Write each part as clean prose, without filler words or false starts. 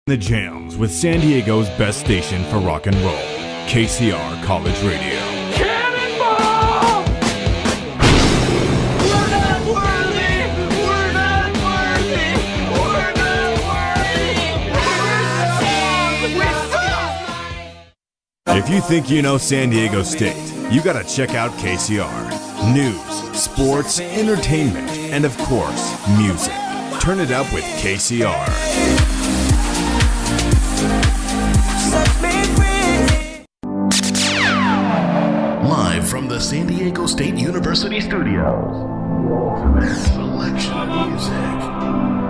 The jams with San Diego's best station for rock and roll, KCR College Radio. Cannonball! We're not worthy! We're not worthy! We're not worthy! If you think you know San Diego State, you gotta check out KCR. News, sports, entertainment, and of course, music. Turn it up with KCR. Live from the San Diego State University studios, the ultimate selection of music,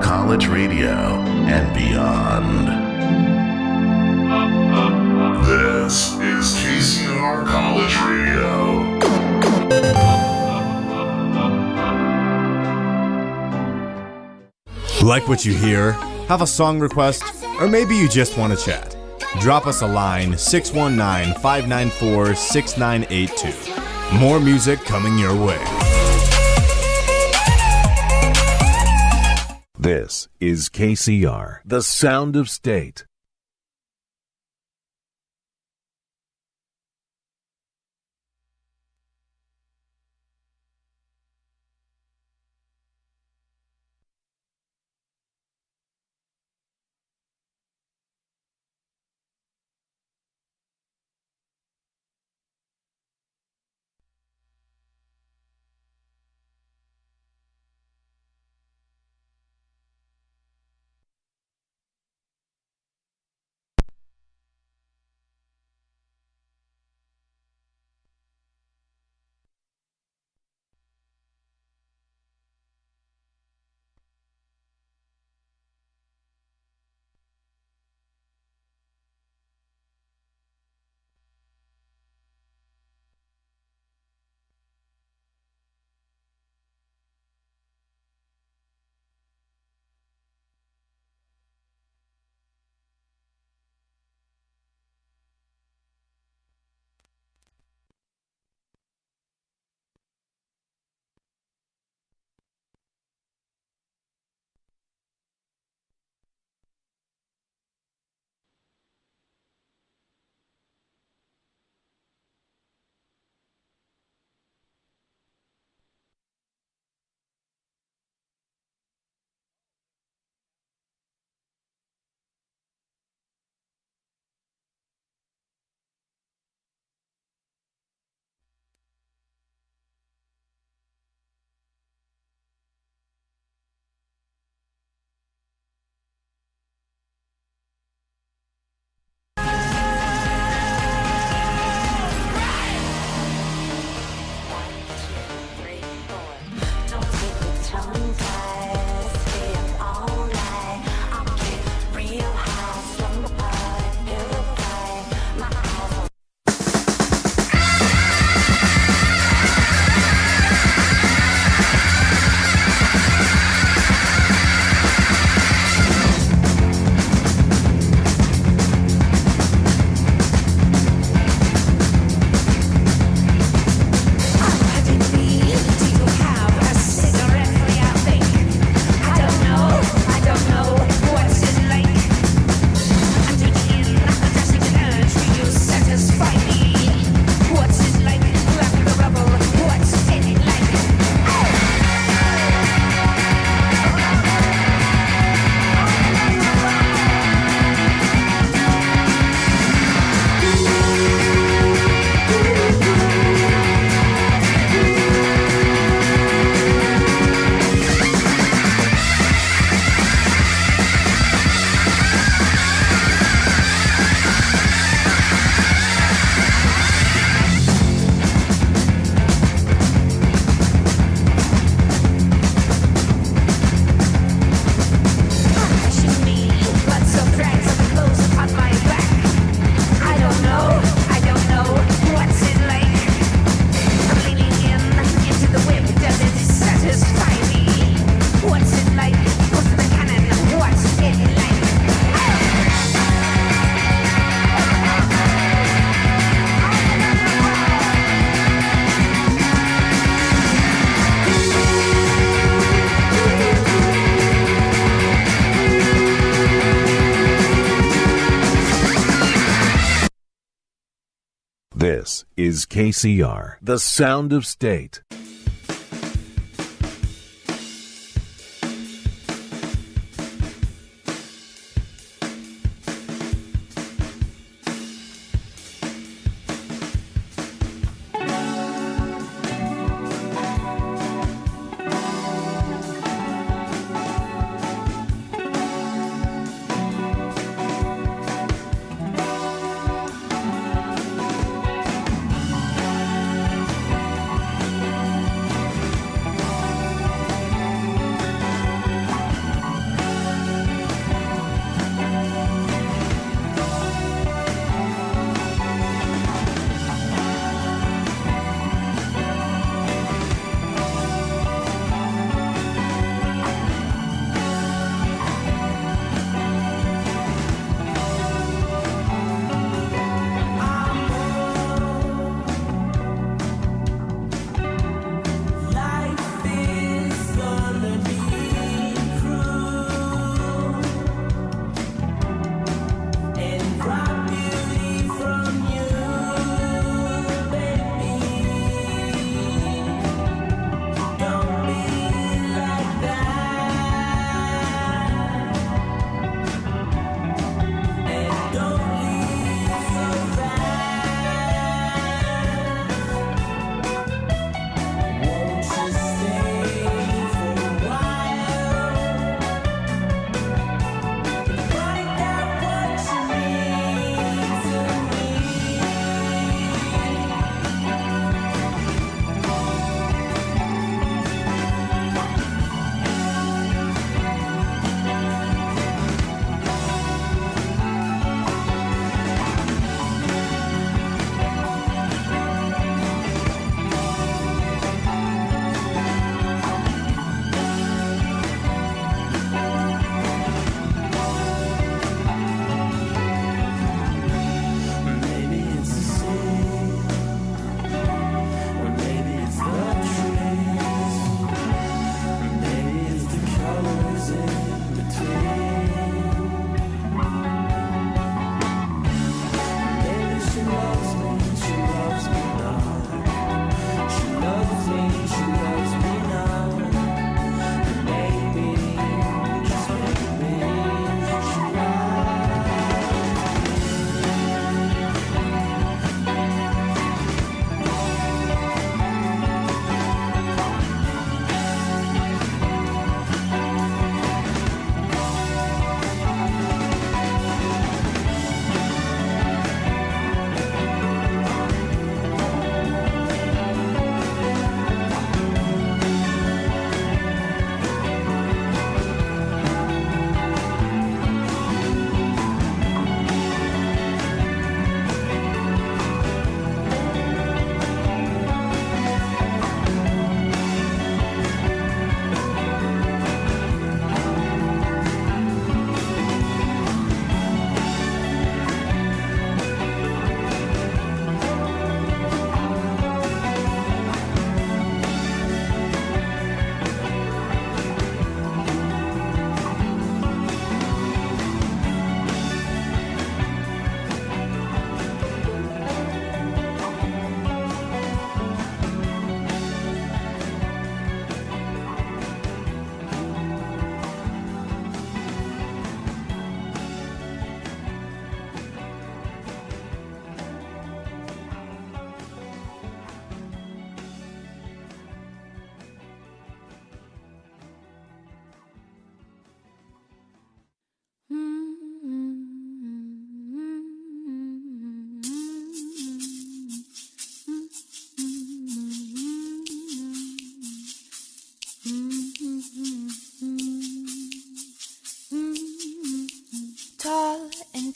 college radio, and beyond. This is KCR College Radio. Like what you hear? Have a song request? Or maybe you just want to chat? Drop us a line, 619-594-6982. More music coming your way. This is KCR, the sound of state. This is KCR, the sound of state.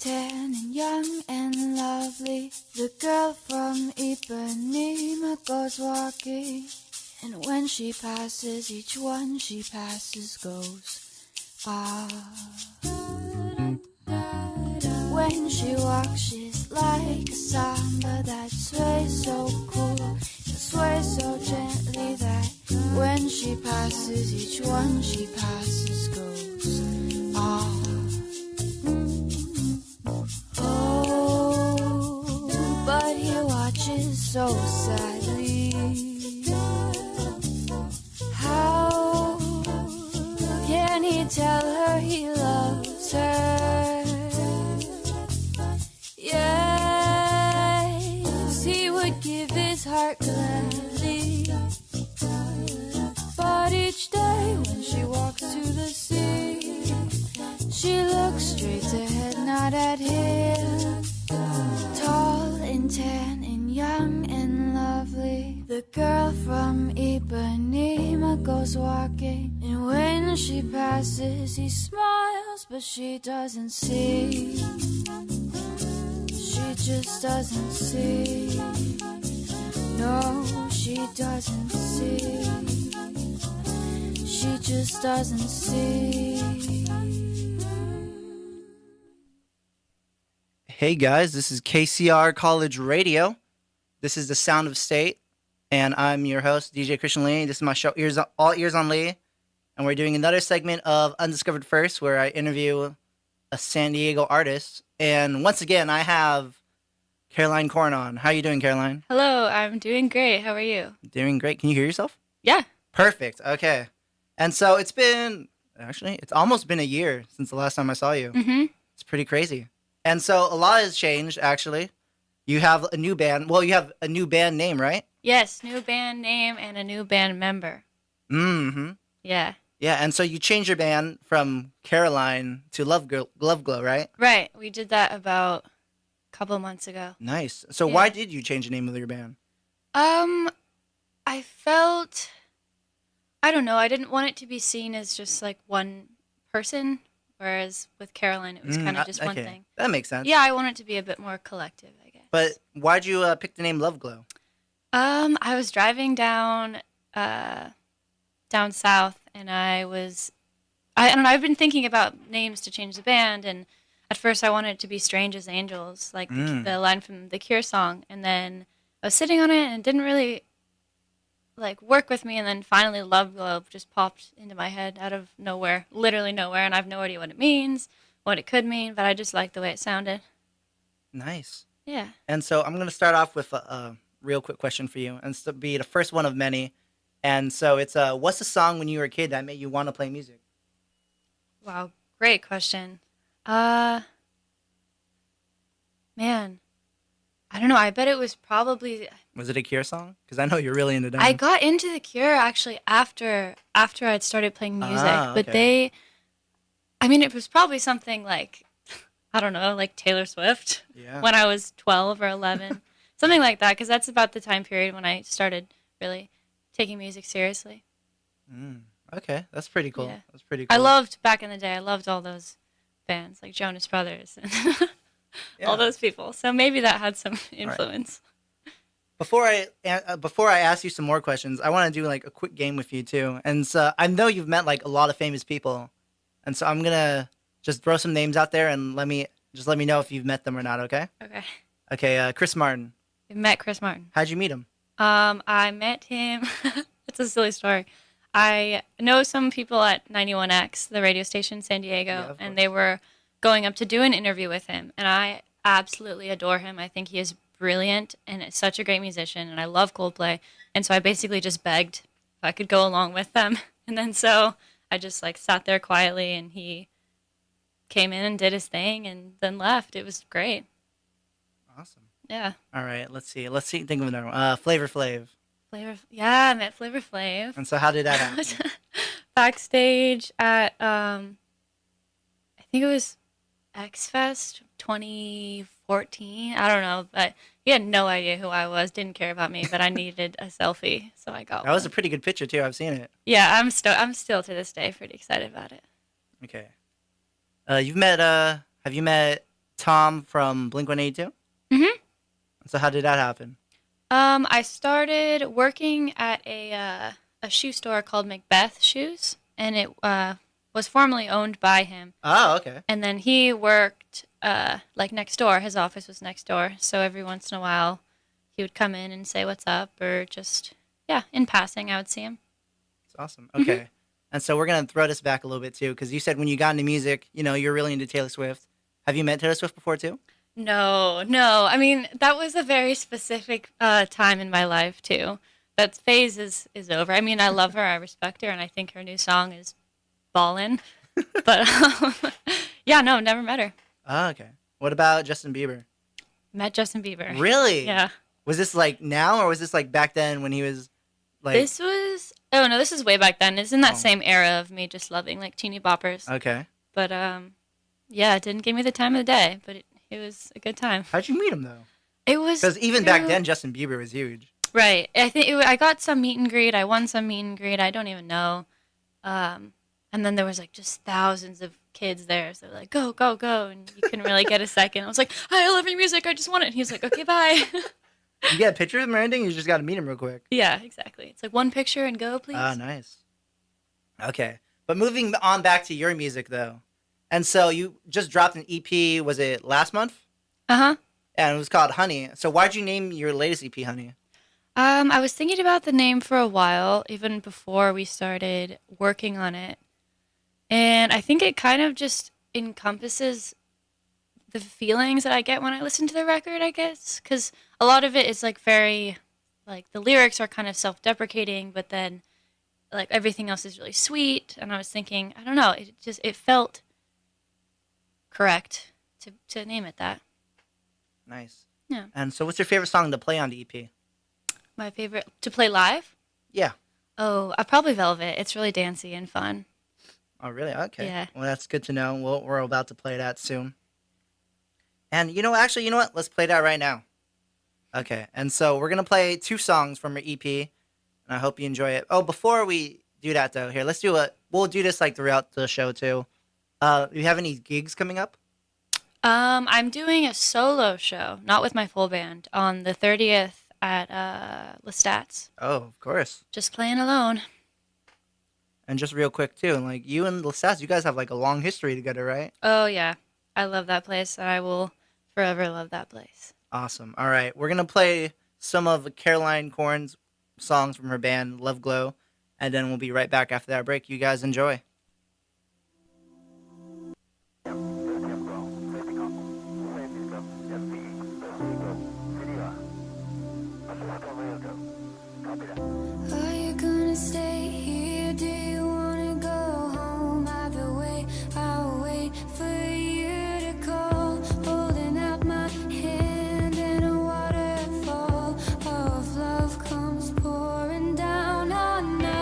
tan and young and lovely, the girl from Ipanema goes walking, and when she passes, each one she passes goes, ah. When she walks, she's like a samba that sways so cool, and sways so gently that when she passes, each one she passes goes, ah. Oh, but here watch so sadly. How can he tell her he loves her? Yes, he would give his heart gladly. But each day when she walks to the sea, she looks straight ahead, not at him. Tall and tan and young and lovely, the girl from Ipanema goes walking, and when she passes he smiles, but she doesn't see. She just doesn't see. No, she doesn't see. She just doesn't see. Hey guys, this is KCR College Radio. This is the Sound of State, and I'm your host, DJ Christian Lee. This is my show, All Ears on Lee, and we're doing another segment of Undiscovered First, where I interview a San Diego artist. And once again, I have Caroline Korn on. How are you doing, Caroline? Hello, I'm doing great. How are you? Doing great. Can you hear yourself? Yeah. Perfect. Okay. And so it's almost been a year since the last time I saw you. Mm-hmm. It's pretty crazy. And so a lot has changed, actually. You have a new band. Well, you have a new band name, right? Yes, new band name and a new band member. Mm-hmm. Yeah. Yeah, and so you changed your band from Caroline to LoveGlow, right? Right. We did that about a couple months ago. Nice. So Yeah. why did you change the name of your band? I felt, I don't know, I didn't want it to be seen as just like one person, whereas with Caroline it was kind of just one okay. thing. That makes sense. Yeah, I want it to be a bit more collective, I guess. But why'd you pick the name LoveGlow? I was driving down south, and I don't know, I've been thinking about names to change the band, and at first I wanted it to be Strange as Angels, like the line from the Cure song, and then I was sitting on it, and it didn't really like work with me, and then finally LoveGlow just popped into my head out of nowhere, literally nowhere, and I have no idea what it means, what it could mean, but I just liked the way it sounded. Nice. Yeah. And so I'm going to start off with a real quick question for you, and it's to be the first one of many. And so it's what's the song when you were a kid that made you want to play music? Wow, great question. Man, I don't know. I bet it was probably. Was it a Cure song? Because I know you're really into them. I got into the Cure actually after I'd started playing music, but okay. it was probably something like, I don't know, like Taylor Swift when I was 12 or 11, something like that, because that's about the time period when I started really taking music seriously. Okay, that's pretty cool. Yeah. That's pretty cool. Back in the day, I loved all those bands like Jonas Brothers and all those people. So maybe that had some influence. Right. Before I ask you some more questions, I want to do like a quick game with you too. And so I know you've met like a lot of famous people, and so I'm gonna just throw some names out there and let me know if you've met them or not. Okay. Okay. Okay. Chris Martin. I met Chris Martin. How'd you meet him? I met him. It's a silly story. I know some people at 91X, the radio station in San Diego, and they were going up to do an interview with him. And I absolutely adore him. I think he is brilliant and is such a great musician. And I love Coldplay. And so I basically just begged if I could go along with them. And then so I just like sat there quietly, and he came in and did his thing and then left. It was great. Awesome. Yeah. All right. Let's see. Think of another one. Flavor Flav. Yeah, I met Flavor Flav. And so how did that happen? Backstage at, I think it was X Fest 2014. I don't know, but he had no idea who I was, didn't care about me, but I needed a selfie, so I got one. That was a pretty good picture too. I've seen it. Yeah, I'm still to this day pretty excited about it. Okay. Have you met Tom from Blink-182? Mm-hmm. So how did that happen? I started working at a shoe store called Macbeth Shoes, and it was formerly owned by him. Oh, okay. And then he worked like next door. His office was next door, so every once in a while he would come in and say what's up, or just, in passing I would see him. That's awesome. Okay. Mm-hmm. And so we're going to throw this back a little bit too, because you said when you got into music, you're really into Taylor Swift. Have you met Taylor Swift before too? No. I mean, that was a very specific time in my life too. That phase is over. I mean, I love her, I respect her, and I think her new song is ballin'. But yeah, no, never met her. Oh, okay. What about Justin Bieber? Met Justin Bieber. Really? Yeah. Was this like now, or was this like back then when he was like? This is way back then. It's in that same era of me just loving like teeny boppers. Okay. But yeah, it didn't give me the time of the day, but it was a good time. How'd you meet him though? It was Because even back then, Justin Bieber was huge. Right. I think I got some meet and greet. I won some meet and greet. I don't even know. And then there was like just thousands of kids there. So they're like, go, go, go. And you couldn't really get a second. I was like, hi, I love your music. I just want it. And he was like, okay, bye. You get a picture of him or anything? You just got to meet him real quick. Yeah, exactly. It's like one picture and go, please. Ah, nice. Okay. But moving on back to your music though. And so you just dropped an EP, was it last month? Uh-huh. And it was called Honey. So why'd you name your latest EP Honey? I was thinking about the name for a while, even before we started working on it. And I think it kind of just encompasses the feelings that I get when I listen to the record, I guess. Because a lot of it is like very, like the lyrics are kind of self-deprecating, but then like everything else is really sweet. And I was thinking, I don't know, it felt correct to name it that. Nice. Yeah. And so what's your favorite song to play on the EP? My favorite to play live? Yeah. Oh, probably Velvet. It's really dancey and fun. Oh, really? Okay. Yeah. Well, that's good to know. We're about to play that soon. And you know what? Let's play that right now. Okay. And so we're going to play 2 songs from our EP. And I hope you enjoy it. Oh, before we do that, though, here, we'll do this like throughout the show, too. Do you have any gigs coming up? I'm doing a solo show, not with my full band, on the 30th at Lestat's. Oh, of course. Just playing alone. And just real quick, too, and like you and Lestats, you guys have like a long history together, right? Oh, yeah. I love that place, and I will forever love that place. Awesome. All right. We're going to play some of Caroline Corn's songs from her band, LoveGlow, and then we'll be right back after that break. You guys enjoy. Are you gonna stay here? Do you wanna go home? Either way, I'll wait for you to call. Holding out my hand in a waterfall of love comes pouring down on us.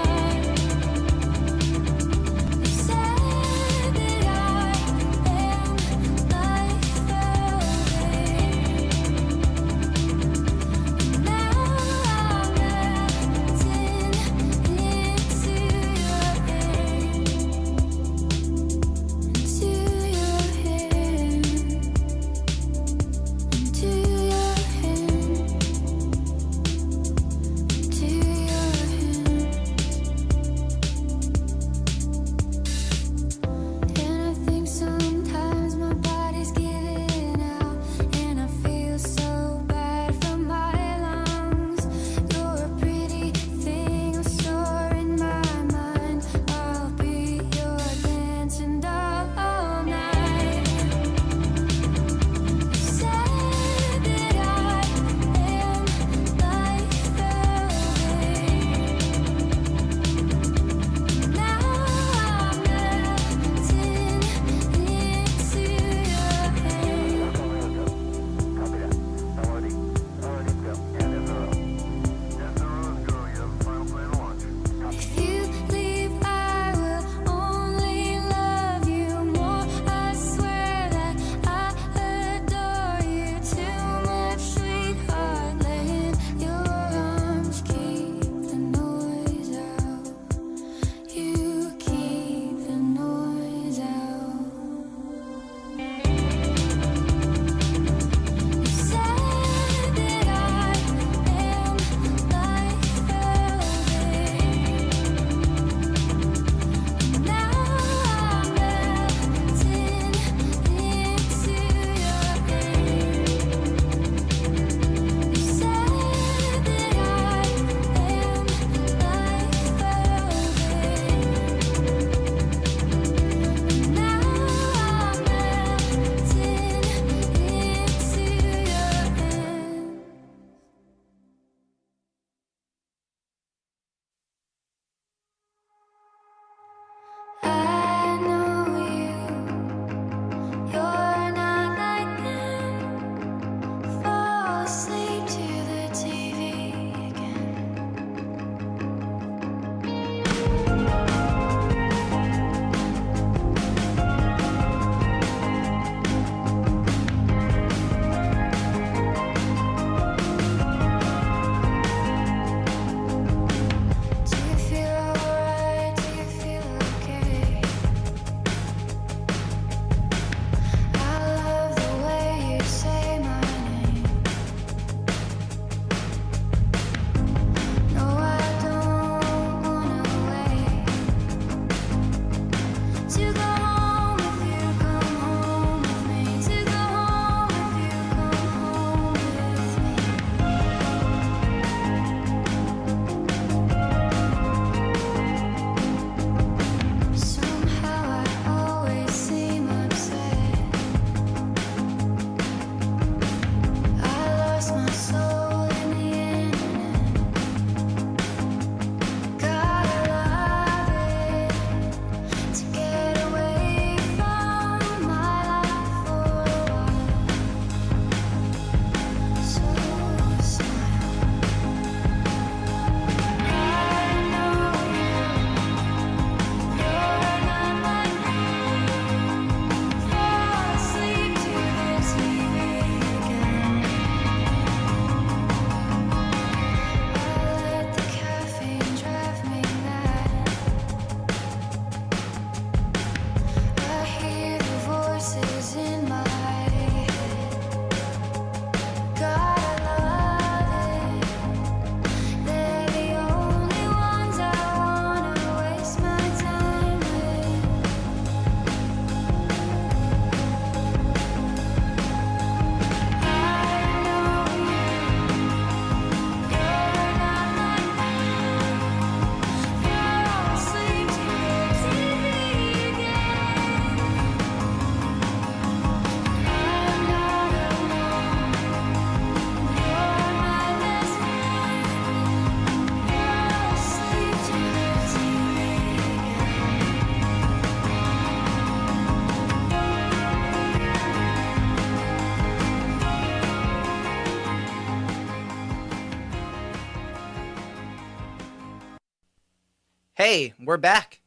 Hey, we're back.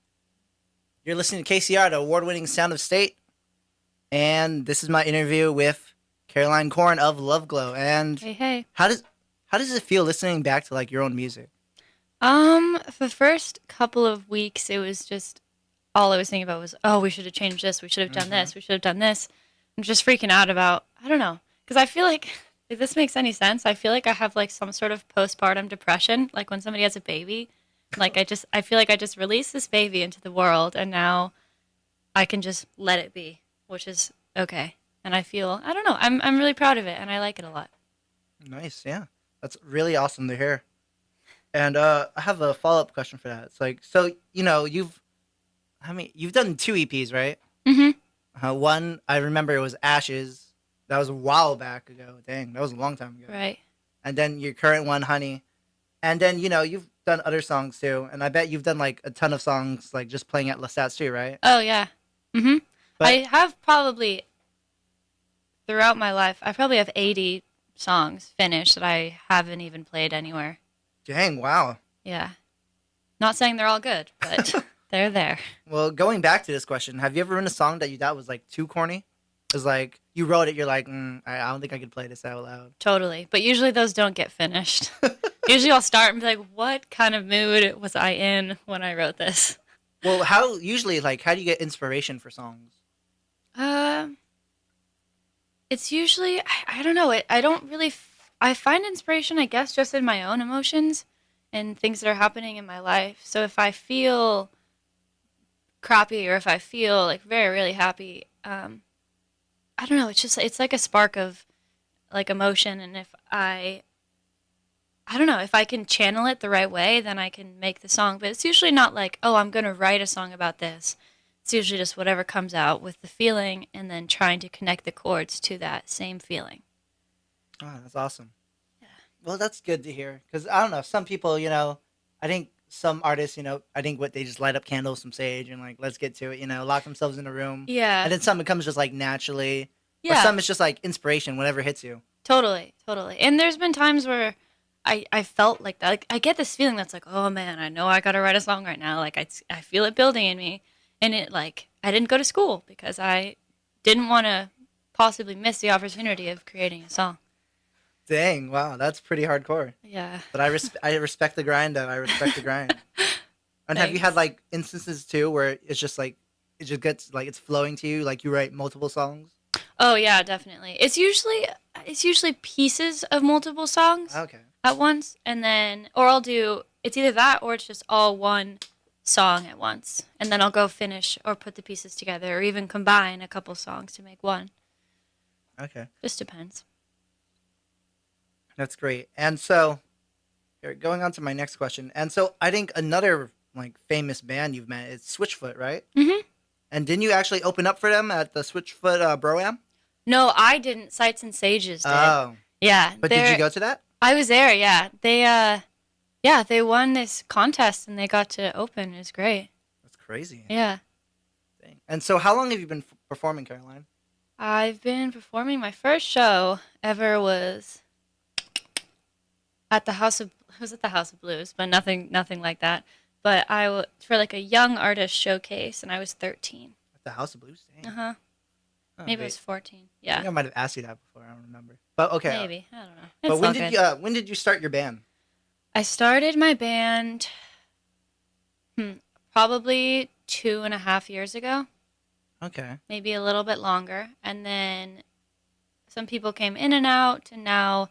You're listening to KCR, the award-winning Sound of State. And this is my interview with Caroline Corn of LoveGlow. And Hey. how does it feel listening back to like your own music? For the first couple of weeks, it was just all I was thinking about was, oh, we should have changed this. We should have done this. We should have done this. I'm just freaking out about, I don't know. Because I feel like, if this makes any sense, I feel like I have like some sort of postpartum depression. Like when somebody has a baby, like I feel like I just released this baby into the world and now I can just let it be, which is okay. And I feel, I don't know, I'm really proud of it and I like it a lot. Nice, yeah. That's really awesome to hear. And I have a follow-up question for that. It's like, so, you've done 2 EPs, right? Mm-hmm. One, I remember it was Ashes. That was a while back ago. Dang, that was a long time ago. Right. And then your current one, Honey. And then, you've done other songs too. And I bet you've done like a ton of songs, like just playing at Lestats too, right? Oh, yeah. Mm-hmm. But- I have probably, throughout my life, I probably have 80 songs finished that I haven't even played anywhere. Dang, wow. Yeah. Not saying they're all good, but they're there. Well, going back to this question, have you ever written a song that you thought was like too corny? It was like, you wrote it, you're like, I don't think I could play this out loud. Totally. But usually those don't get finished. Usually I'll start and be like, what kind of mood was I in when I wrote this? Well, how do you get inspiration for songs? It's usually, I don't know. I don't really, I find inspiration, I guess, just in my own emotions and things that are happening in my life. So if I feel crappy or if I feel like very, really happy, I don't know. It's like a spark of like emotion. And if I don't know, if I can channel it the right way, then I can make the song. But it's usually not like, oh, I'm going to write a song about this. It's usually just whatever comes out with the feeling and then trying to connect the chords to that same feeling. Oh, that's awesome. Yeah. Well, that's good to hear. Because, I don't know, some people, I think some artists, I think they just light up candles, some sage, and like, let's get to it, lock themselves in a room. Yeah. And then some it comes just like naturally. Yeah. Or some it's just like inspiration, whatever hits you. Totally. And there's been times where I felt like that. Like, I get this feeling that's like, oh man, I know I got to write a song right now. Like, I feel it building in me. And it, like, I didn't go to school because I didn't want to possibly miss the opportunity of creating a song. Dang, wow, that's pretty hardcore. Yeah. But I respect the grind, though. I respect the grind. And have you Thanks. had, like, instances, too, where it's just, like, it just gets, like, it's flowing to you, like you write multiple songs? Oh, yeah, definitely. It's usually pieces of multiple songs Okay. at once. And then, or it's either that or it's just all one song at once. And then I'll go finish or put the pieces together or even combine a couple songs to make one. Okay. Just depends. That's great. And so, here, going on to my next question. And so, I think another, like, famous band you've met is Switchfoot, right? Mm-hmm. And didn't you actually open up for them at the Switchfoot Bro-Am? No, I didn't. Sights and Sages did. Oh. Yeah. But did you go to that? I was there, yeah. They won this contest and they got to open. It was great. That's crazy. Yeah. Dang. And so, how long have you been performing, Caroline? I've been performing. My first show ever was at the House of Blues, but nothing like that. But for like a young artist showcase, and I was 13. At the House of Blues? Dang. Uh-huh. Oh, Maybe I was 14. Yeah. I think I might have asked you that before. I don't remember. But okay. Maybe. I don't know. But It's when did you start your band? I started my band probably 2.5 years ago. Okay. Maybe a little bit longer. And then some people came in and out, and now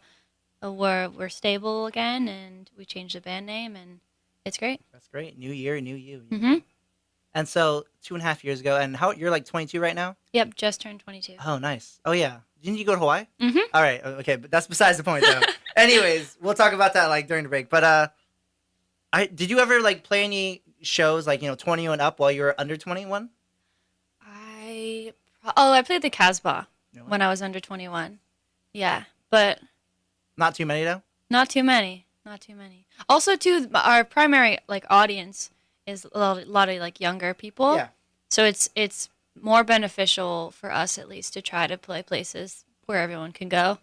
we're stable again, and we changed the band name, and it's great. That's great. New year, new you. Mm-hmm. And so 2.5 years ago, and you're like 22 right now? Yep, just turned 22. Oh, nice. Oh, yeah. Didn't you go to Hawaii? Mm-hmm. All right. Okay, but that's besides the point, though. Anyways, we'll talk about that like during the break. But did you ever like play any shows like 20 and up while you were under 21? I played the Casbah when I was under 21. Yeah, but Not too many though. not too many. Also, too, our primary like audience is a lot of like younger people. Yeah. So it's more beneficial for us at least to try to play places where everyone can go.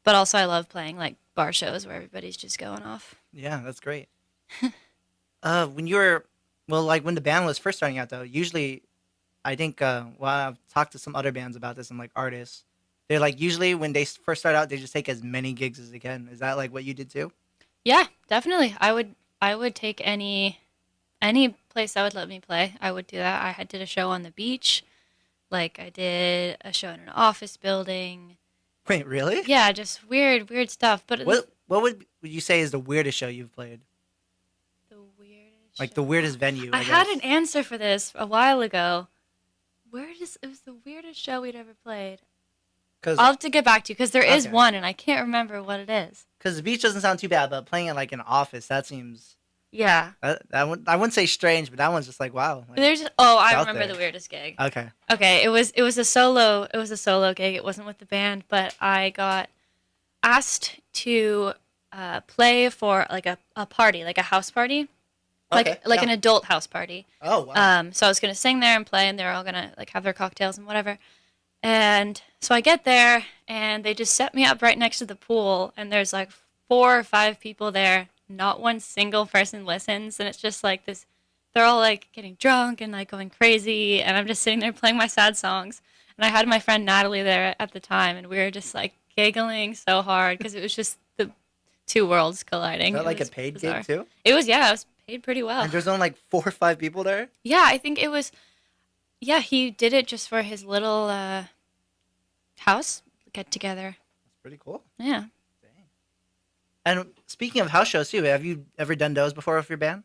But also I love playing like bar shows where everybody's just going off. Yeah, that's great. When you were Well, like when the band was first starting out, though, usually I think, well, I've talked to some other bands about this and like artists. They're like, usually when they first start out, they just take as many gigs as they can. Is that like what you did too? Yeah, definitely. I would take any place that would let me play. I would do that. Did a show on the beach. Like I did a show in an office building. Wait, really? Yeah, just weird stuff. But What would you say is the weirdest show you've played? the weirdest Like show- the weirdest venue, I I had guess. an answer for this a while ago. It was the weirdest show we'd ever played. Because I'll have to get back to you because there is Okay. one and I can't remember what it is. the beach doesn't sound too bad, but playing at like an office, that seems... Yeah. I wouldn't say strange, but that one's just like, wow. Like, I out remember there. the weirdest gig. okay. Okay, it was a solo gig. It wasn't with the band, but I got asked to play for like a party, like a house party, Okay, like yeah. an adult house party. Oh, wow. So I was gonna sing there and play, and they're all gonna like have their cocktails and whatever. And so I get there, and they just set me up right next to the pool, and there's like 4 or 5 people there. Not one single person listens, and it's just like this. They're all like getting drunk and like going crazy, and I'm just sitting there playing my sad songs. And I had my friend Natalie there at the time, and we were just like giggling so hard because it was just the two worlds colliding. Is that It like a was paid bizarre. gig too? It was, yeah, it was paid pretty well. And there's only like 4 or 5 people there? Yeah, I think it was. Yeah, he did it just for his little house get together. That's pretty cool. Yeah. And speaking of house shows too, have you ever done those before with your band?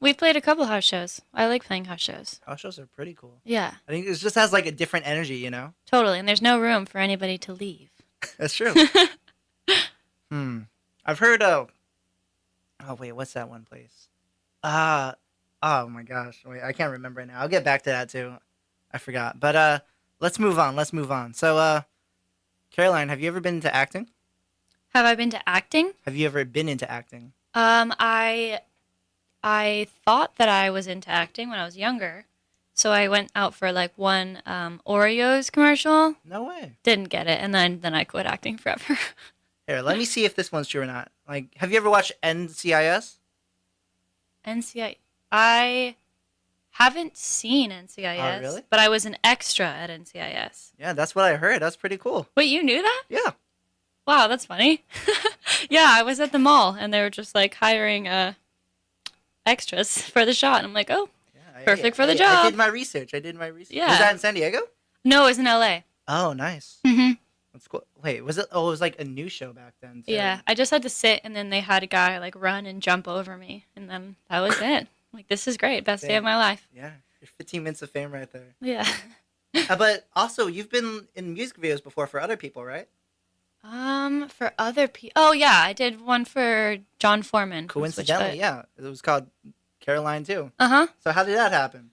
We played a couple house shows. I like playing house shows. House shows are pretty cool. Yeah, I think it just has like a different energy, you know? totally. And there's no room for anybody to leave. That's true. I've heard of... Oh, wait, what's that one place? Oh my gosh. Wait, I can't remember right now. I'll get back to that too. I forgot. But let's move on. So, Caroline, have you ever been into acting? Have I been to acting? Have you ever been into acting? I thought that I was into acting when I was younger. So I went out for like one Oreos commercial. No way. Didn't get it, and then I quit acting forever. Here, let me see if this one's true or not. Like, have you ever watched NCIS? NCIS. I haven't seen NCIS. Oh, really? But I was an extra at NCIS. Yeah, that's what I heard. That's pretty cool. Wait, you knew that? Yeah. Wow, that's funny. Yeah, I was at the mall, and they were just like hiring extras for the shot. And I'm like, oh, Yeah, perfect for the I job. did my research. Yeah. Was that in San Diego? No, it was in LA. Oh, nice. Mm-hmm. That's cool. Wait, was it? Oh, it was like a new show back then. Too. Yeah, I just had to sit, and then they had a guy like run and jump over me, and then that was it. Like, this is great, best day of my life. Yeah. You're 15 minutes of fame right there. Yeah. But also, you've been in music videos before for other people, right? For other people. Oh yeah, I did one for John Foreman. from Coincidentally, Switchfoot. yeah. It was called Caroline too. Uh-huh. So how did that happen?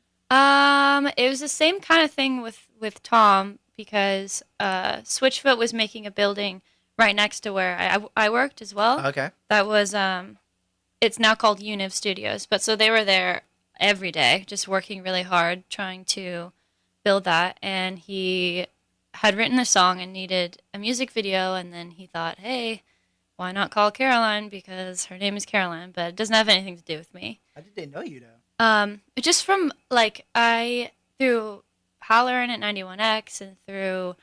It was the same kind of thing with Tom because Switchfoot was making a building right next to where I worked as well. Okay. That was it's now called Univ Studios, but so they were there every day, just working really hard trying to build that. And he had written a song and needed a music video, and then he thought, hey, why not call Caroline because her name is Caroline, but it doesn't have anything to do with me. How did they know you though? Just from like through Halloran at 91X and through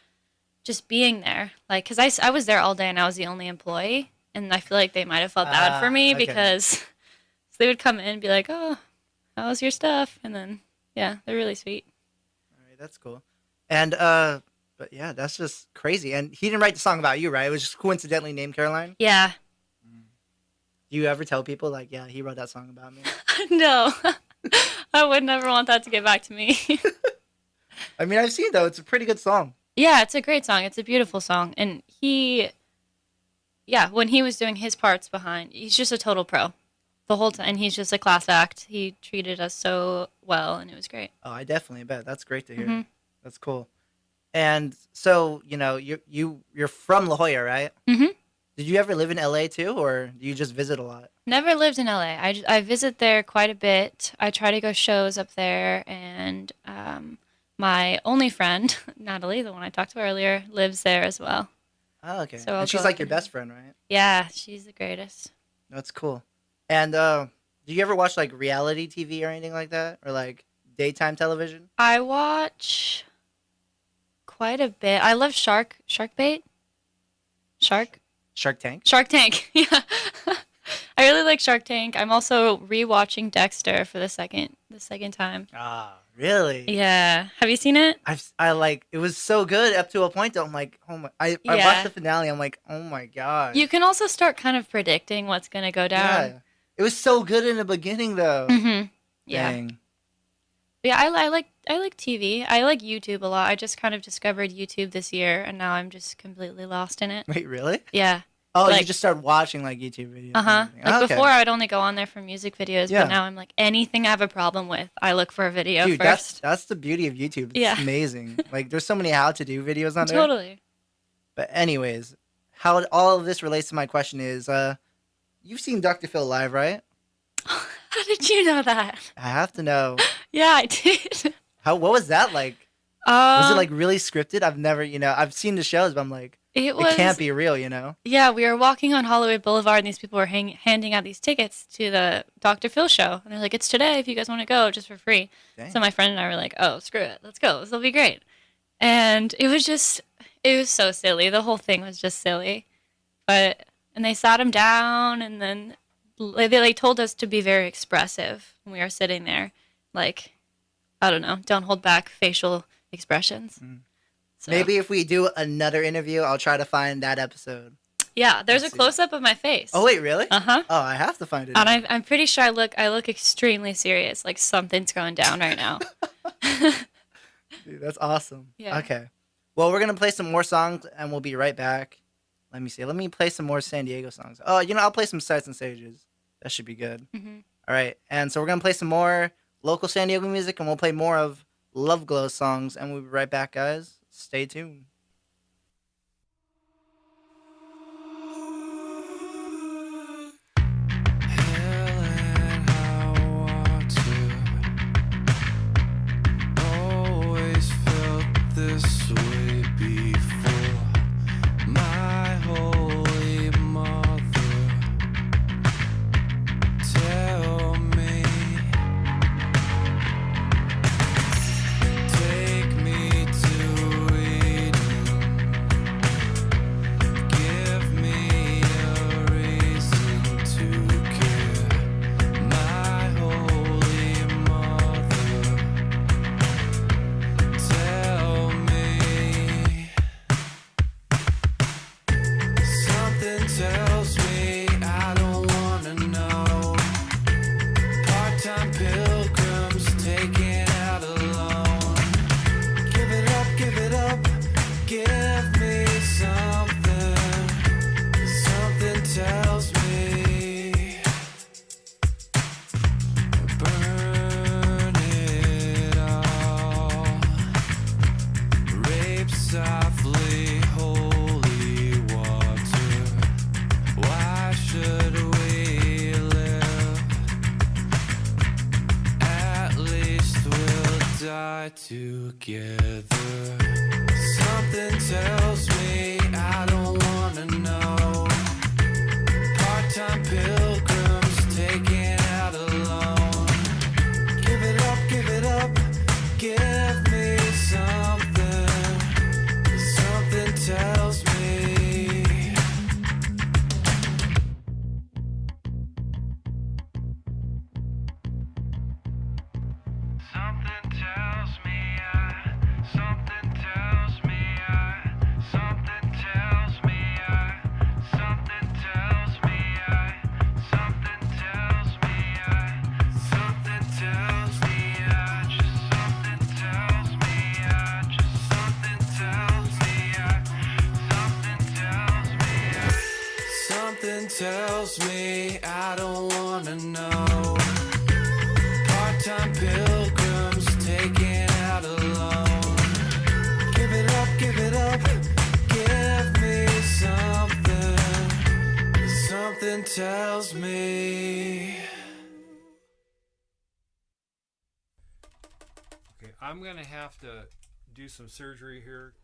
just being there, like because I was there all day and I was the only employee, and I feel like they might have felt bad for me okay. because so they would come in and be like, oh, how's your stuff? And then yeah, they're really sweet. All right, that's cool. And but yeah, that's just crazy. And he didn't write the song about you, right? It was just coincidentally named Caroline. Yeah. Do you ever tell people like, yeah, he wrote that song about me? No, I would never want that to get back to me. I mean, I've seen though; it's a pretty good song. Yeah, it's a great song. It's a beautiful song. And when he was doing his parts behind, he's just a total pro the whole time. And he's just a class act. He treated us so well, and it was great. Oh, I definitely bet. That's great to hear. Mhm. That's cool. And so, you know, you're from La Jolla, right? Mhm. Did you ever live in LA too, or do you just visit a lot? Never lived in LA. I visit there quite a bit. I try to go shows up there, and my only friend, Natalie, the one I talked to earlier, lives there as well. Oh, okay. So I'll and she's go like up your and- best friend, right? Yeah, she's the greatest. That's cool. And do Do you ever watch like reality TV or anything like that, or like daytime television? I watch quite a bit. I love Shark Tank. Shark Tank. Yeah. I really like Shark Tank. I'm also rewatching Dexter for the second time. Ah, really? Yeah. Have you seen it? I like it was so good up to a point though. I'm like, oh my! I Yeah. watched the finale. I'm like, oh my god. You can also start kind of predicting what's gonna go down. Yeah. It was so good in the beginning though. Mm-hmm. Yeah. Dang. Yeah, I like TV. I like YouTube a lot. I just kind of discovered YouTube this year, and now I'm just completely lost in it. Wait, really? Yeah. Oh, you Like- just started watching like YouTube videos. Uh-huh. and Like everything. before, I would only go on there for music videos, Yeah. but now I'm like, anything I have a problem with, I look for a video Dude, first. that's the beauty of YouTube. It's Yeah. amazing. Like, there's so many how-to-do videos on there. Totally. But anyways, how all of this relates to my question is, you've seen Dr. Phil live, right? How did you know that? I have to know. Yeah, I did. What was that like? Was it like really scripted? I've never, I've seen the shows, but I'm like, it it can't be real, Yeah, we were walking on Hollywood Boulevard, and these people were handing out these tickets to the Dr. Phil show. And they're like, it's today if you guys want to go, just for free. Dang. So my friend and I were like, oh, screw it. Let's go. This will be great. And it was so silly. The whole thing was just silly. And they sat him down, and then they told us to be very expressive when we were sitting there. Like, I don't know, don't hold back facial expressions. So, Maybe if we do another interview, I'll try to find that episode. Yeah, there's Let's a see. close-up of my face. Oh, wait, really? Uh-huh. Oh, I have to find it. And I'm pretty sure I look extremely serious, like something's going down right now. Dude, that's awesome. Yeah. Okay. Well, we're going to play some more songs, and we'll be right back. Let me see. Let me play some more San Diego songs. Oh, I'll play some Sights and Stages. That should be good. Mm-hmm. All right. And so we're going to play some more local San Diego music, and we'll play more of LoveGlow songs, and we'll be right back, guys. Stay tuned. Always felt this way before. My holy mother, tell me, take me to Eden, give me a reason to care. My holy mother, tell me. Something tells me I don't wanna know. Part-time pilgrims taken out alone. Give it up, give me something. Something tells me burn it all. Rape softly, holy water. Why should we live? At least we'll die together. Something tells me I don't wanna know. Part-time pilgrims taken out alone. Give it up, give me something. Something tells me. Something tells me something tells me something tells me something tells me something tells me something tells me just something tells me just something tells me something tells me I don't wanna know. Part-time pilgrims taken out alone. Give it up, give me something. Something tells me. Okay, I'm gonna have to do some surgery here.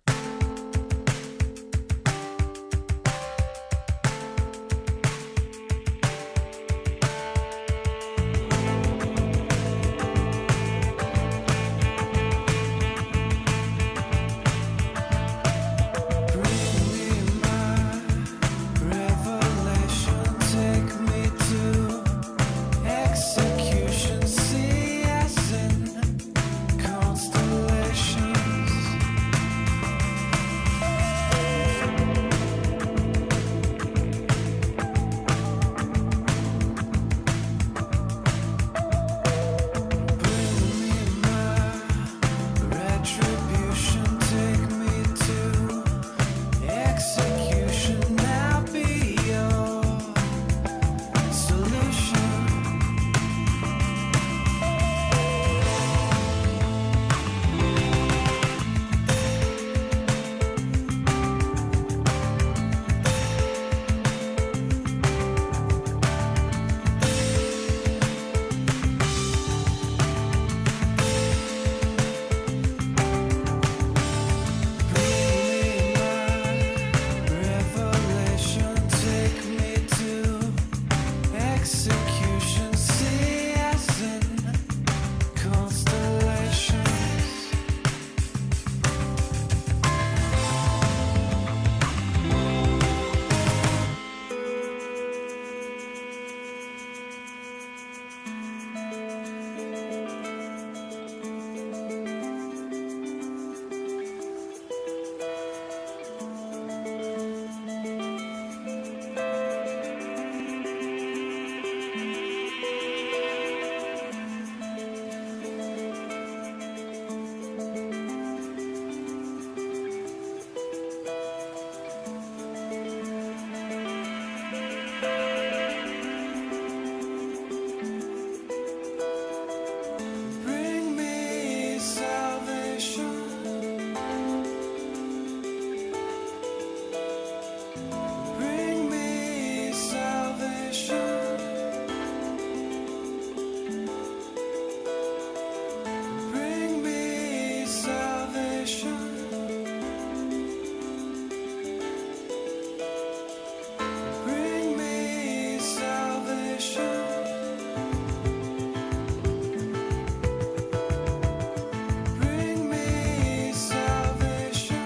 Bring me salvation. Bring me salvation. Bring me salvation. Bring me salvation.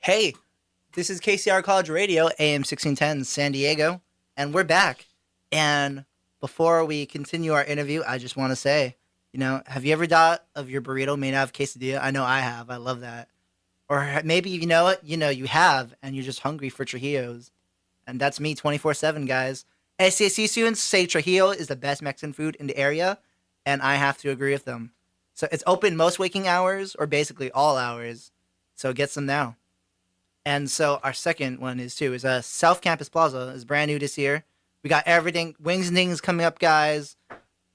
Hey, this is KCR College Radio, AM 1610, San Diego, and we're back. And before we continue our interview, I just want to say, have you ever thought of your burrito made out of quesadilla? I know I have. I love that. Or maybe you know it, you have, and you're just hungry for Trujillos. And that's me 24/7, guys. SCSC students say Trujillo is the best Mexican food in the area, and I have to agree with them. So it's open most waking hours, or basically all hours. So get some now. And so our second one is South Campus Plaza is brand new this year. We got everything. Wings and Dings coming up, guys.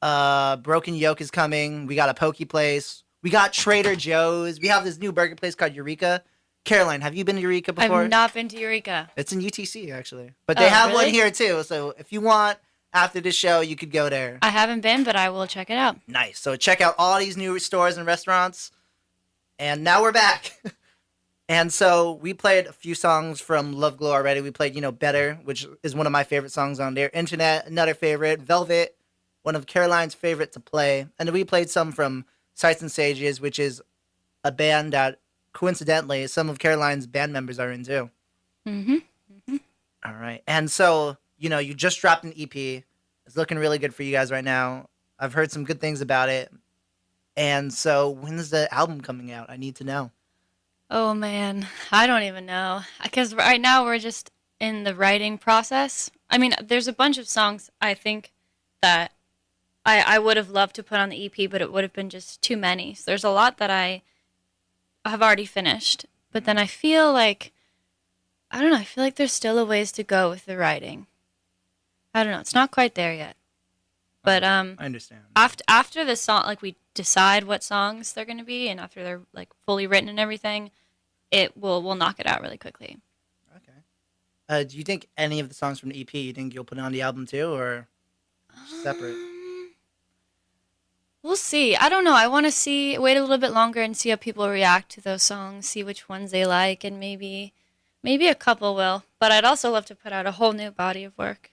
Broken Yoke is coming. We got a Pokey place. We got Trader Joe's. We have this new burger place called Eureka. Caroline, have you been to Eureka before? I've not been to Eureka. It's in UTC, actually. But they have one here, too. So if you want, after this show, you could go there. I haven't been, but I will check it out. Nice. So check out all these new stores and restaurants. And now we're back. And so we played a few songs from LoveGlow already. We played, Better, which is one of my favorite songs on there. Internet, another favorite. Velvet, one of Caroline's favorite to play. And then we played some from Sights and Sages, which is a band that, coincidentally, some of Caroline's band members are in, too. Mm-hmm. Mm-hmm. All right. And so, you just dropped an EP. It's looking really good for you guys right now. I've heard some good things about it. And so when's the album coming out? I need to know. Oh, man. I don't even know. Because right now we're just in the writing process. I mean, there's a bunch of songs I think that I would have loved to put on the EP, but it would have been just too many. So there's a lot that I have already finished. But then I feel like, I feel like there's still a ways to go with the writing. I don't know. It's not quite there yet. But I understand. After the song, like we decide what songs they're going to be, and after they're like fully written and everything, we'll knock it out really quickly. Okay. Do you think any of the songs from the EP, you think you'll put on the album too, or separate? We'll see. I don't know. I want to wait a little bit longer and see how people react to those songs, see which ones they like, and maybe a couple will. But I'd also love to put out a whole new body of work.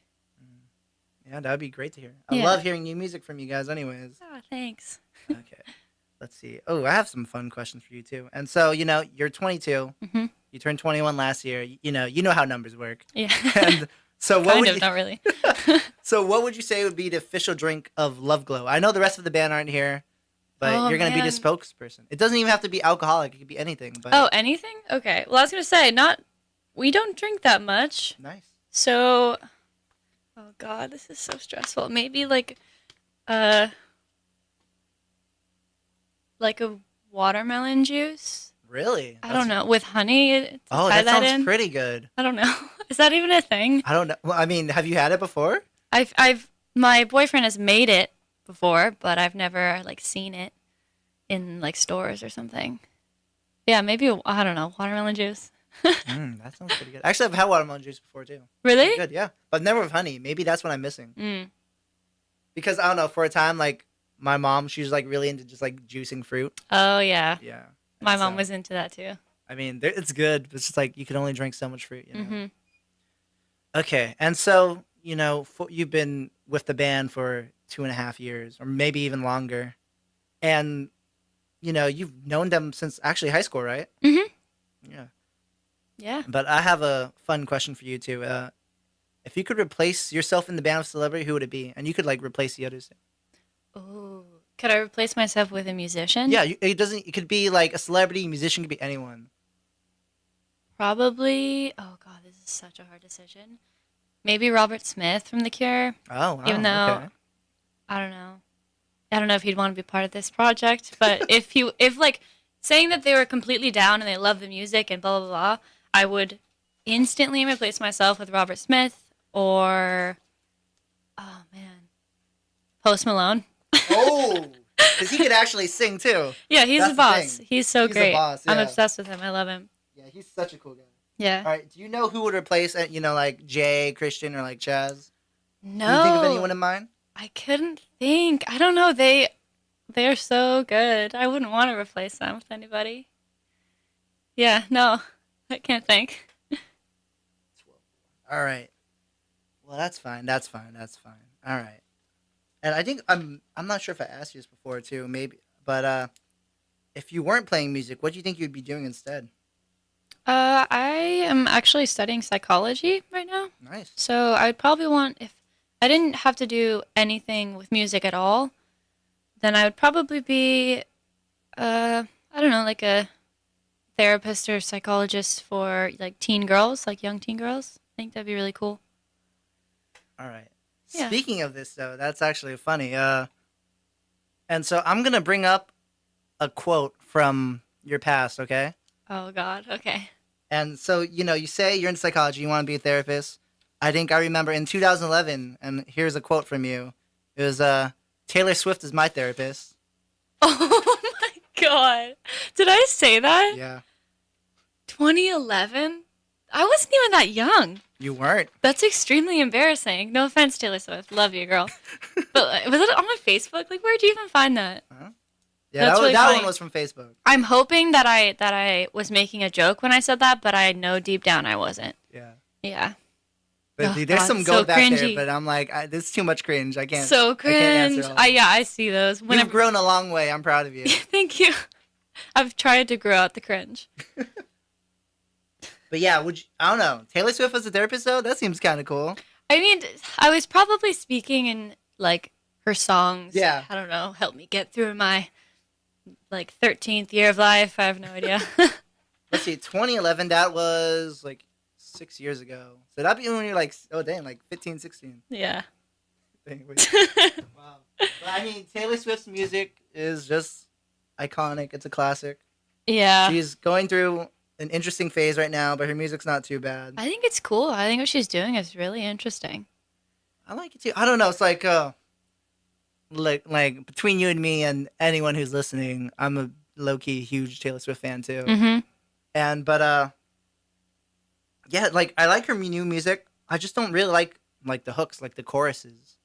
Yeah, that would be great to hear. I love hearing new music from you guys anyways. Oh, thanks. Okay. Let's see. Oh, I have some fun questions for you too. And so, you're 22. Mm-hmm. You turned 21 last year. You know how numbers work. Yeah. And so not really. So what would you say would be the official drink of LoveGlow? I know the rest of the band aren't here, but you're going to be the spokesperson. It doesn't even have to be alcoholic. It could be anything. But Anything? Okay. Well, I was going to say, we don't drink that much. Nice. So, oh God, this is so stressful. Maybe like a watermelon juice. Really? I don't know. With honey. That sounds pretty good. I don't know. Is that even a thing? I don't know. Well, I mean, have you had it before? My boyfriend has made it before, but I've never seen it in stores or something. Yeah, maybe I don't know, watermelon juice. That sounds pretty good. Actually, I've had watermelon juice before too. Really? Pretty good, yeah. But never with honey. Maybe that's what I'm missing. Mm. Because I don't know. For a time, my mom, she was really into just juicing fruit. Oh yeah. Yeah. My mom was into that too. I mean, it's good. But it's just you can only drink so much fruit. Mm-hmm. Okay, and so you've been with the band for 2.5 years, or maybe even longer, and you've known them since actually high school, right? Mm-hmm. Yeah. Yeah. But I have a fun question for you too. If you could replace yourself in the band with a celebrity, who would it be? And you could replace the others. Oh, could I replace myself with a musician? Yeah, it could be a celebrity, musician, could be anyone. Probably. Oh God, this is such a hard decision. Maybe Robert Smith from The Cure. Oh, wow. Even though okay. I don't know if he'd want to be part of this project, but if saying that they were completely down and they love the music and blah blah blah, I would instantly replace myself with Robert Smith or Post Malone. Oh, because he could actually sing too. Yeah, he's That's a boss. the thing. He's so great. A boss, yeah. I'm obsessed with him. I love him. Yeah, he's such a cool guy. Yeah. All right, do you know who would replace Jay, Christian, or Chaz? No. Do you think of anyone in mind? I couldn't think. I don't know. They're so good. I wouldn't want to replace them with anybody. Yeah, no. I can't think. All right. Well, that's fine. All right. And I think I'm not sure if I asked you this before too, maybe, but if you weren't playing music, what do you think you'd be doing instead? I am actually studying psychology right now. Nice. So I would probably want, if I didn't have to do anything with music at all, then I would probably be, I don't know, like a therapist or psychologist for like teen girls, like young teen girls. I think that'd be really cool. All right. Yeah. Speaking of this, though, that's actually funny. And so I'm going to bring up a quote from your past, okay? Oh, God. Okay. And so, you say you're in psychology, you want to be a therapist. I think I remember in 2011, and here's a quote from you. It was, Taylor Swift is my therapist. Oh, my God. Did I say that? Yeah. 2011? I wasn't even that young. You weren't. That's extremely embarrassing. No offense, Taylor Swift. Love you, girl. But was it on my Facebook? Like, where'd you even find that? Huh? Yeah, That's really that funny. one was from Facebook. I'm hoping that I was making a joke when I said that, but I know deep down I wasn't. Yeah. Yeah. But Oh, there's God, some so gold back there, cringy. but I'm like, this is too much cringe. I can't. So I can't answer cringe. all that. I see those. You've grown a long way. I'm proud of you. Thank you. I've tried to grow out the cringe. But yeah, I don't know. Taylor Swift as a therapist, though? That seems kind of cool. I mean, I was probably speaking in like her songs. Yeah. I don't know. Help me get through my like 13th year of life. I have no idea. Let's see, 2011, that was like 6 years ago. So that'd be when you're like, oh dang, like 15, 16. Yeah. Dang, wait. Wow. But I mean, Taylor Swift's music is just iconic. It's a classic. Yeah. She's going through an interesting phase right now, but her music's not too bad. I think it's cool. I think what she's doing is really interesting. I like it too. I don't know. It's like between you and me and anyone who's listening, I'm a low-key huge Taylor Swift fan too. Mm-hmm. Yeah, like I like her new music. I just don't really like the hooks, like the choruses.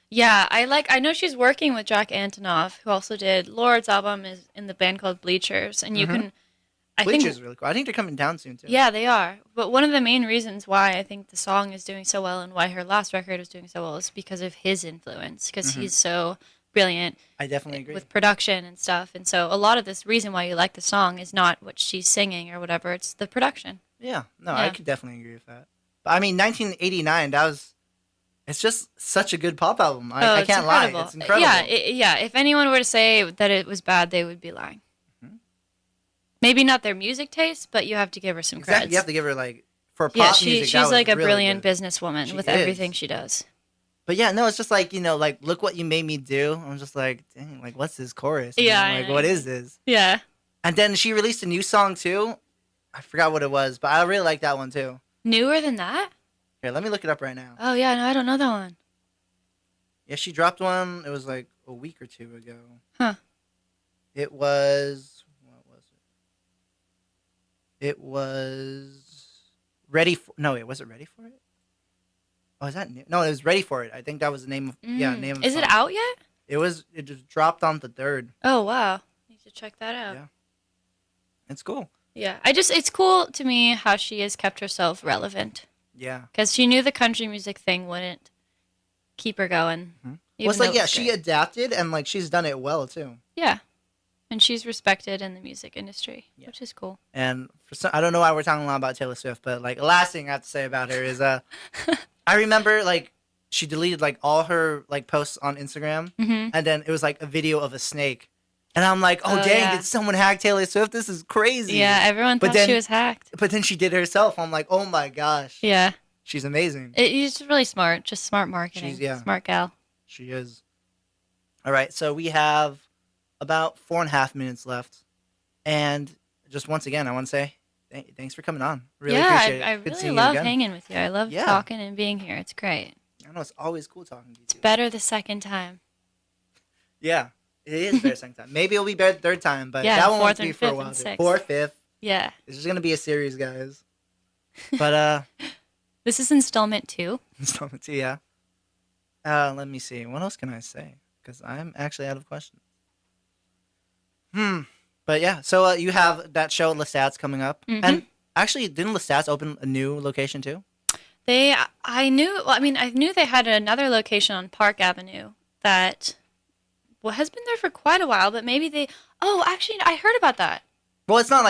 Yeah, I know she's working with Jack Antonoff, who also did Lord's album is in the band called Bleachers, and you can. Bleachers is really cool. I think they're coming down soon too. Yeah, they are. But one of the main reasons why I think the song is doing so well and why her last record was doing so well is because of his influence, because he's so brilliant. I definitely agree. With production and stuff. And so a lot of this reason why you like the song is not what she's singing or whatever, it's the production. Yeah, no, I could definitely agree with that. But I mean, 1989, it's just such a good pop album. I can't lie. It's incredible. Yeah, if anyone were to say that it was bad, they would be lying. Maybe not their music taste, but you have to give her some credit. You have to give her for pop music. She's like a really brilliant good. businesswoman with everything she does. But yeah, no, it's just like, look what you made me do. I'm just like, dang, like what's this chorus? Yeah, what is this? Yeah. And then she released a new song too. I forgot what it was, but I really like that one too. Newer than that? Here, let me look it up right now. Oh yeah, no, I don't know that one. Yeah, she dropped one. It was like a week or two ago. Huh. It was. It was Ready For... No, wait, was it Ready For It? Oh, is that new? No, it was Ready For It. I think that was the name of... Yeah, name of the Is song. it out yet? It just dropped on the 3rd. Oh, wow. Need to check that out. Yeah. It's cool. Yeah. It's cool to me how she has kept herself relevant. Yeah. Because she knew the country music thing wouldn't keep her going. Well, it's like, yeah, she adapted and she's done it well too. Yeah. And she's respected in the music industry, which is cool. And I don't know why we're talking a lot about Taylor Swift, but last thing I have to say about her is I remember she deleted all her posts on Instagram, and then it was a video of a snake, and I'm like, oh dang, yeah. Did someone hack Taylor Swift? This is crazy. Yeah, everyone thought she was hacked. But then she did it herself. I'm like, oh my gosh. Yeah. She's amazing. She's really smart, just smart marketing. Smart gal. She is. All right, so we have about 4.5 minutes left, and just once again, I want to say thanks for coming on. Really appreciate it. I really love hanging with you. I love talking and being here. It's great. I know, it's always cool talking to you. It's better the second time. Yeah, it is better second time. Maybe it'll be better third time, but yeah, that won't fourth be and for a fifth while. and sixth. Fourth, fifth. Yeah. This is gonna be a series, guys. But this is installment 2. Installment 2, yeah. Let me see. What else can I say? Because I'm actually out of questions. But yeah, so you have that show Lestat's coming up, and actually, didn't Lestat's open a new location too? I knew they had another location on Park Avenue that has been there for quite a while, but maybe actually, I heard about that. Well, it's not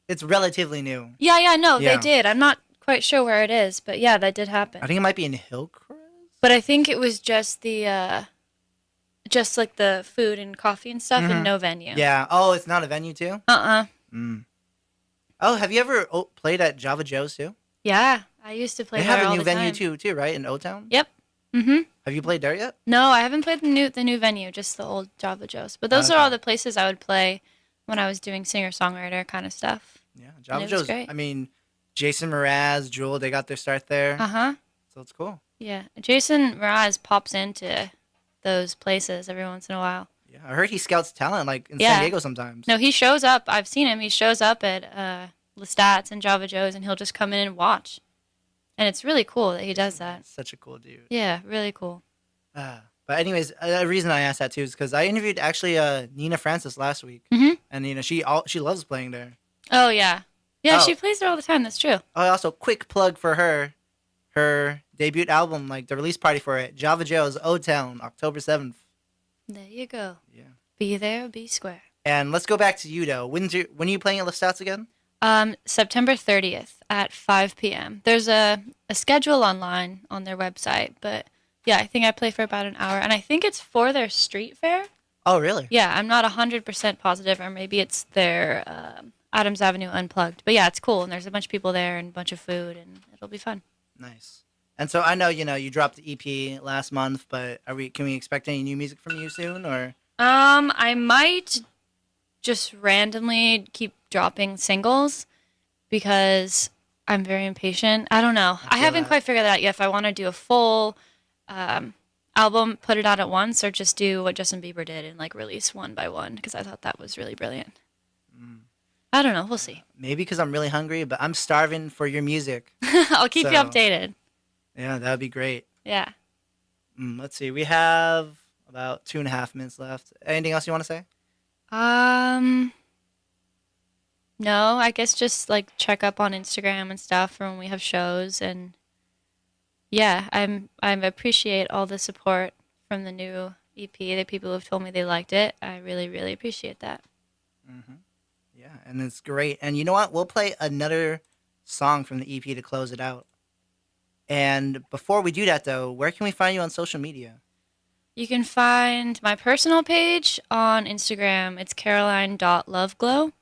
It's relatively new. Yeah, no, Yeah. they did. I'm not quite sure where it is, but yeah, that did happen. I think it might be in Hillcrest. But I think it was just the just like the food and coffee and stuff and no venue. Yeah. Oh, it's not a venue too? Oh, have you ever played at Java Joe's too? Yeah, I used to play They there have a all new the venue time. too, right? In O-Town? Yep. Mm-hmm. Have you played there yet? No, I haven't played the new venue, just the old Java Joe's. But those are all the places I would play when I was doing singer-songwriter kind of stuff. Yeah, Java it was Joe's. great. I mean, Jason Mraz, Jewel, they got their start there. Uh-huh. So it's cool. Yeah. Jason Mraz pops into those places every once in a while. Yeah, I heard he scouts talent like in San Diego sometimes. No, he shows up. I've seen him. He shows up at Lestat's and Java Joe's, and he'll just come in and watch. And it's really cool that he does that. Such a cool dude. Yeah, really cool. But anyways, the reason I asked that too is because I interviewed actually Nina Francis last week, and you know she loves playing there. Oh yeah, yeah. Oh. She plays there all the time. That's true. Oh, also quick plug for her debut album, like the release party for it, Java Joe's O-Town, October 7th. There you go. Yeah. Be there, be square. And let's go back to you though. When are you playing at Lestat's again? September 30th at 5 p.m. There's a schedule online on their website, but yeah, I think I play for about an hour, and I think it's for their street fair. Oh, really? Yeah, I'm not 100% positive, or maybe it's their Adams Avenue Unplugged. But yeah, it's cool, and there's a bunch of people there and a bunch of food, and it'll be fun. Nice. And so I know you dropped the EP last month, but can we expect any new music from you soon, or? I might just randomly keep dropping singles because I'm very impatient. I don't know. I haven't quite figured that out yet. If I want to do a full album, put it out at once, or just do what Justin Bieber did and like release one by one, because I thought that was really brilliant. I don't know. We'll see. Maybe because I'm really hungry, but I'm starving for your music. I'll keep you updated. Yeah, that would be great. Yeah. Let's see. We have about 2.5 minutes left. Anything else you want to say? No, I guess just like check up on Instagram and stuff for when we have shows, and yeah, I appreciate all the support from the new EP. The people who have told me they liked it. I really, really appreciate that. Yeah, and it's great. And you know what? We'll play another song from the EP to close it out. And before we do that, though, where can we find you on social media? You can find my personal page on Instagram. It's caroline.loveglow.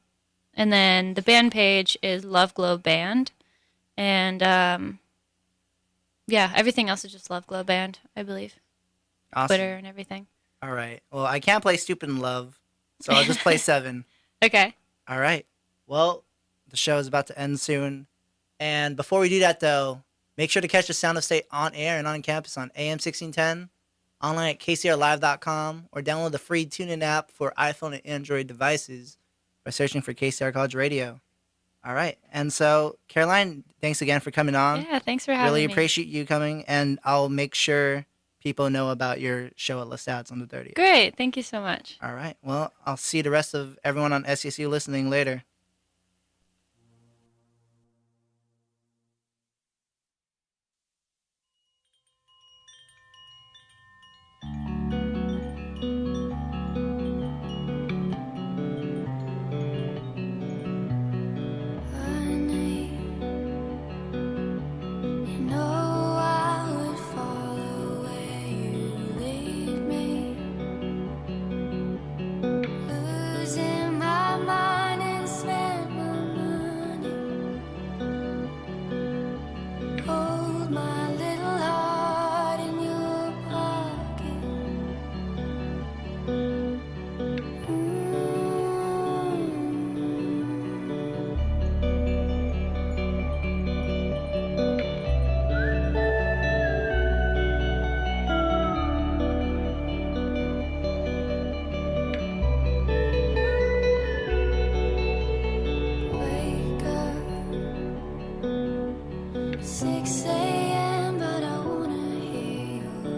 And then the band page is LoveGlow Band. And yeah, everything else is just LoveGlow Band, I believe. Awesome. Twitter and everything. All right. Well, I can't play Stupid in Love, so I'll just play 7. Okay. All right. Well, the show is about to end soon. And before we do that, though, make sure to catch the Sound of State on air and on campus on AM 1610, online at kcrlive.com, or download the free TuneIn app for iPhone and Android devices by searching for KCR College Radio. All right. And so, Caroline, thanks again for coming on. Yeah, thanks for having me. Really appreciate you coming, and I'll make sure people know about your show at Lestat's on the 30th. Great. Thank you so much. All right. Well, I'll see the rest of everyone on SCSU listening later.